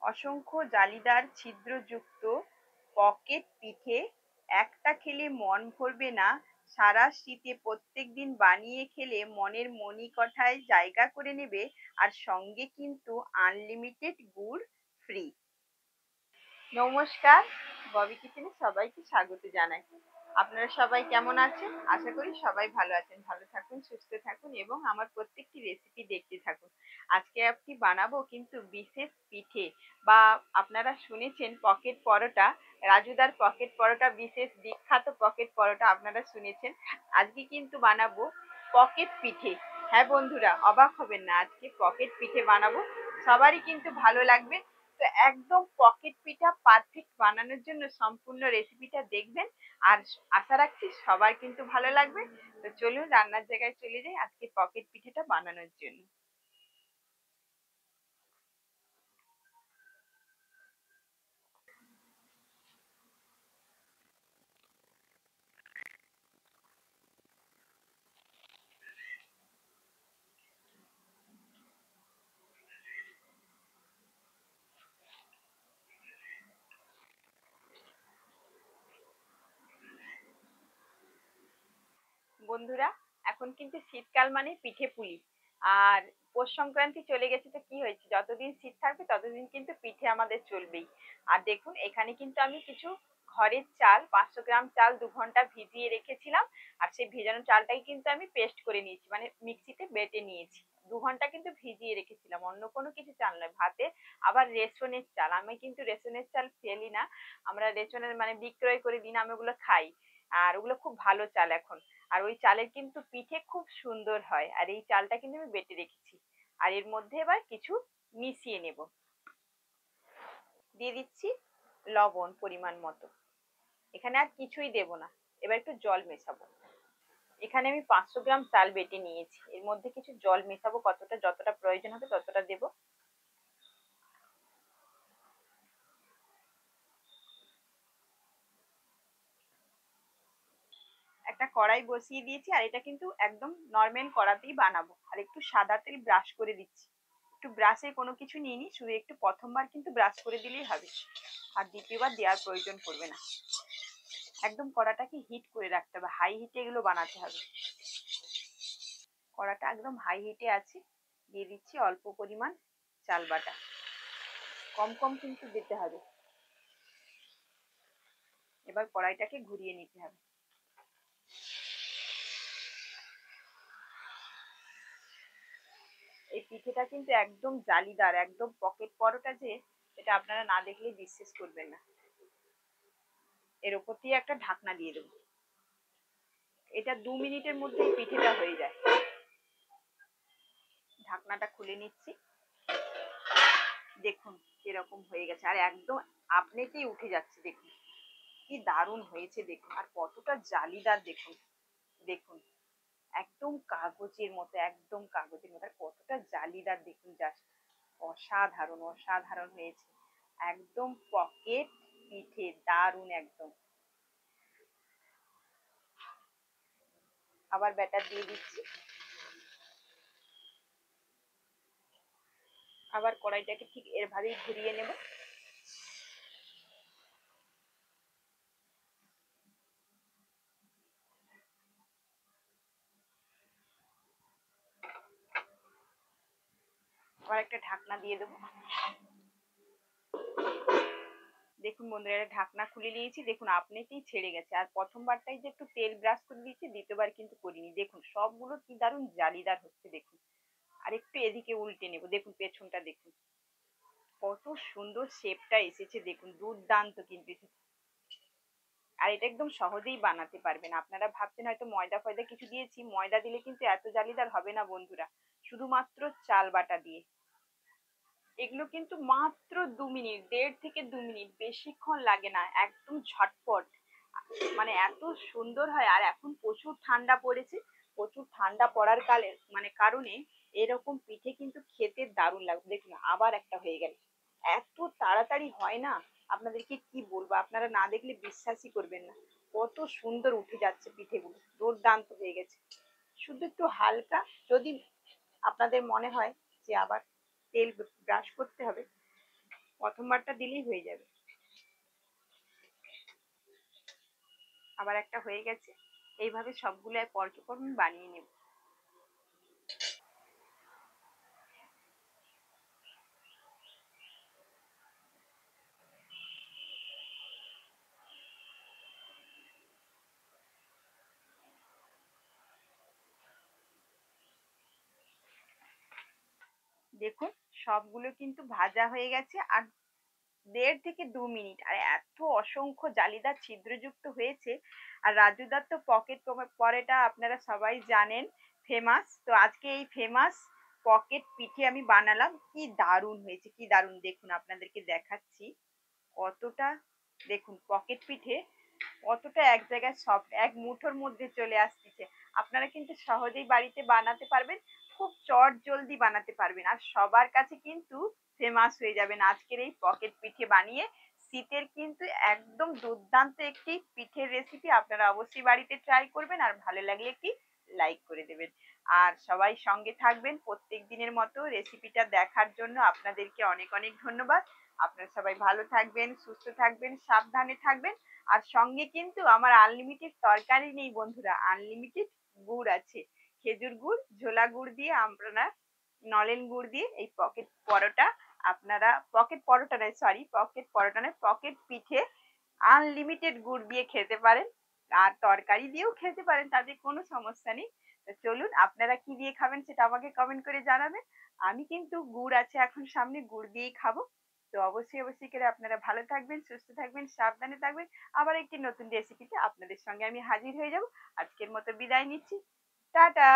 অসংখ্য জালিদার ছিদ্রযুক্ত পকেট পিঠে একটা খেলে মন ভরবে না। সারা শীতে প্রত্যেকদিন বানিয়ে খেলে মনের মণিকোঠায় জায়গা করে নেবে। আর সঙ্গে কিন্তু আনলিমিটেড গুড় ফ্রি। নমস্কার, ববি কিচেনে সবাইকে স্বাগত জানাই। আপনারা সবাই কেমন আছেন? আশা করি সবাই ভালো আছেন। ভালো থাকুন, সুস্থ থাকুন এবং আমার প্রত্যেকটি রেসিপি দেখতে থাকুন। আজকে আপনি বানাবো কিন্তু বিশেষ পিঠে, বা আপনারা শুনেছেন পকেট পরোটা। রাজুদার পকেট পরোটা বিশেষ বিখ্যাত পকেট পরোটা আপনারা শুনেছেন। আজকে কিন্তু বানাবো পকেট পিঠে। হ্যাঁ বন্ধুরা, অবাক হবেন না, আজকে পকেট পিঠে বানাবো। সবারই কিন্তু ভালো লাগবে। তো একদম পকেট পিঠা পারফেক্ট বানানোর জন্য সম্পূর্ণ রেসিপিটা দেখবেন। আর আশা রাখছি সবার কিন্তু ভালো লাগবে। তো চলুন রান্নার জায়গায় চলে যাই আজকে পকেট পিঠাটা বানানোর জন্য। বন্ধুরা, এখন কিন্তু শীতকাল মানে পিঠে পুলি। আর পৌষ সংক্রান্তি চলে গেছে, তো কি হয়েছে, যতদিন শীত থাকবে ততদিন কিন্তু পিঠে আমাদের চলবেই। আর দেখুন এখানে কিন্তু আমি কিছু ঘরের চাল, 500 গ্রাম চাল 2 ঘন্টা ভিজিয়ে রেখেছিলাম। আর সেই ভেজানো চালটাই কিন্তু আমি পেস্ট করে নিয়েছি, মানে মিক্সিতে বেটে নিয়েছি। 2 ঘন্টা কিন্তু ভিজিয়ে রেখেছিলাম, অন্য কোনো কিছু চাল নয়, ভাতে। আবার রেশনের চাল, আমি কিন্তু রেশনের চাল ফেলি না। আমরা রেশনের মানে বিক্রয় করে দিন, আমি ওগুলো খাই। আর ওগুলো খুব ভালো চাল এখন। আর ওই চালের কিন্তু পিঠে খুব সুন্দর হয়। আর এই চালটা কিন্তু আমি বেটে রেখেছি। আর এর মধ্যে এবার কিছু মিশিয়ে নেব। দিয়ে দিচ্ছি লবণ পরিমাণ মতো। এখানে আর কিছুই দেব না। এবার একটু জল মেশাবো। এখানে আমি 500 গ্রাম চাল বেটে নিয়েছি, এর মধ্যে কিছু জল মেশাবো, কতটা যতটা প্রয়োজন হবে ততটা দেব। একটা কড়াই বসিয়ে দিয়েছি, আর এটা কিন্তু একদম নর্মাল কড়াতেই বানাবো। আর একটু সাদা তেল ব্রাশ করে দিচ্ছি। একটু ব্রাশে কোনো কিছু নিয়ে নি, শুধু একটু প্রথমবার কিন্তু ব্রাশ করে দিলেই হবে। আর দ্বিতীয়বার দেওয়ার প্রয়োজন পড়বে না। একদম কড়াটাকে হিট করে রাখতে হবে, হাই হিটে এগুলো বানাতে হবে। কড়াটা একদম হাই হিটে আছে। দিয়ে দিচ্ছি অল্প পরিমাণ চাল বাটা। কম কম কিন্তু দিতে হবে। এবার কড়াইটাকে ঘুরিয়ে নিতে হবে। এই পিঠেটা কিন্তু একদম জালিদার, একদম পকেট পরোটা যে, এটা আপনারা না দেখলে বিশ্বাস করবেন না। এর ওপর দিয়ে একটা ঢাকনা দিয়ে দেবো। এটা 2 মিনিটের মধ্যেই পিঠেটা হয়ে যায়। ঢাকনাটা খুলে নিচ্ছি। দেখুন এরকম হয়ে গেছে, আর একদম আপনেতেই উঠে যাচ্ছে। দেখুন কি দারুণ হয়েছে, দেখুন আর কতটা জালিদার। দেখুন দেখুন, একদম কাগজের মতো, একদম কাগজের মতো, আর কতটা জালিদার দেখুন। জাস্ট অসাধারণ অসাধারণ হয়েছে। একদম পকেট পিঠে, দারুণ একদম। আবার ব্যাটার দিয়ে দিচ্ছি। আবার কড়াইটাকে ঠিক এভাবেই ঘুরিয়ে নেব। আবার একটা ঢাকনা দিয়ে দেবো। দেখুন বন্ধুরা, এটা ঢাকনা খুলে নিয়েছি। দেখুন আপনিতেই ছেড়ে গেছে। আর প্রথমবারটাই যে একটু তেল ব্রাশ করে দিয়েছি, দ্বিতীয়বার কিন্তু করিনি। দেখুন সবগুলো কি দারুণ জালিদার হচ্ছে, দেখুন। আর একটু এদিকে উল্টে নেব। দেখুন পেছনটা দেখুন কত সুন্দর শেপটা এসেছে, দেখুন দুর্দান্ত কিন্তু এসেছে। আর এটা একদম সহজেই বানাতে পারবেন। আপনারা ভাবছেন হয়তো ময়দা ফয়দা কিছু দিয়েছি, ময়দা দিলে কিন্তু এত জালিদার হবে না বন্ধুরা। শুধুমাত্র চাল বাটা দিয়ে। এগুলো কিন্তু মাত্র 2 মিনিট, 1.5 থেকে 2 মিনিট, বেশিক্ষণ লাগে না, একদম ঝটপট। মানে এত সুন্দর হয়। আর এখন প্রচুর ঠান্ডা পড়েছে। প্রচুর ঠান্ডা পড়ার কালে মানে কারণে এরকম পিঠে কিন্তু খেতে দারুণ লাগবে। দেখুন আবার একটা হয়ে গেল। এত তাড়াতাড়ি হয় না, আপনাদেরকে কি বলবো, আপনারা না দেখলে বিশ্বাসই করবেন না। কত সুন্দর উঠে যাচ্ছে পিঠেগুলো, দুর্দান্ত হয়ে গেছে। শুধু একটু হালকা, যদি আপনাদের মনে হয় যে আবার তেল ব্রাশ করতে হবে, প্রথমবারটা দিলেই হয়ে যাবে। আবার একটা হয়ে গেছে। এইভাবে সবগুলো পর্যক্রমে বানিয়ে নেব। দেখুন সবগুলো কিন্তু ভাজা হয়ে গেছে আর ১.৫ থেকে ২ মিনিট। আর এত অসংখ্য জালিদার ছিদ্রযুক্ত হয়েছে। আর রাজুদার তো পকেট পরোটা আপনারা সবাই জানেন ফেমাস। তো আজকে এই ফেমাস পকেট পিঠে আমি বানালাম। কি দারুণ হয়েছে, কি দারুণ! দেখুন আপনাদেরকে দেখাচ্ছি। কতটা দেখুন পকেট পিঠে কতটা এক জায়গায় সফট, এক মুঠোর মধ্যে চলে আসতেছে। আপনারা কিন্তু সহজেই বাড়িতে বানাতে পারবেন। খুব চটজলদি বানাতে পারবেন। আর সবার কাছে কিন্তু ফেমাস হয়ে যাবেন আজকের এই পকেট পিঠে বানিয়ে। শীতের কিন্তু একদম দুর্দান্ত একটি পিঠের রেসিপি। আপনারা অবশ্যই বাড়িতে ট্রাই করবেন আর ভালো লাগলে একটি লাইক করে দেবেন। আর সবাই সঙ্গে থাকবেন প্রত্যেক দিনের মতো রেসিপিটা দেখার জন্য আপনাদেরকে অনেক অনেক ধন্যবাদ। আপনারা সবাই ভালো থাকবেন, সুস্থ থাকবেন, সাবধানে থাকবেন। আর সঙ্গে কিন্তু আমার আনলিমিটেড তরকারি নেই বন্ধুরা, আনলিমিটেড গুড় আছে। খেজুর গুড়, ঝোলা গুড় দিয়ে আপনারা নলেন গুড় দিয়ে এই পকেট পরোটা আপনারা পকেট পরোটা নয়, সরি পকেট পরোটা নয়, পকেট পিঠে আনলিমিটেড গুড় দিয়ে খেতে পারেন। আর তরকারি দিয়েও খেতে পারেন, তাতে কোনো সমস্যা নেই। তো চলুন আপনারা কি দিয়ে খাবেন সেটা আমাকে কমেন্ট করে জানাবেন। আমি কিন্তু গুড় আছে এখন সামনে, গুড় দিয়েই খাবো। তো অবশ্যই অবশ্যই করে আপনারা ভালো থাকবেন, সুস্থ থাকবেন, সাবধানে থাকবেন। আবার একটি নতুন রেসিপিতে আপনাদের সঙ্গে আমি হাজির হয়ে যাব। আজকের মতো বিদায় নিচ্ছি। টাটা।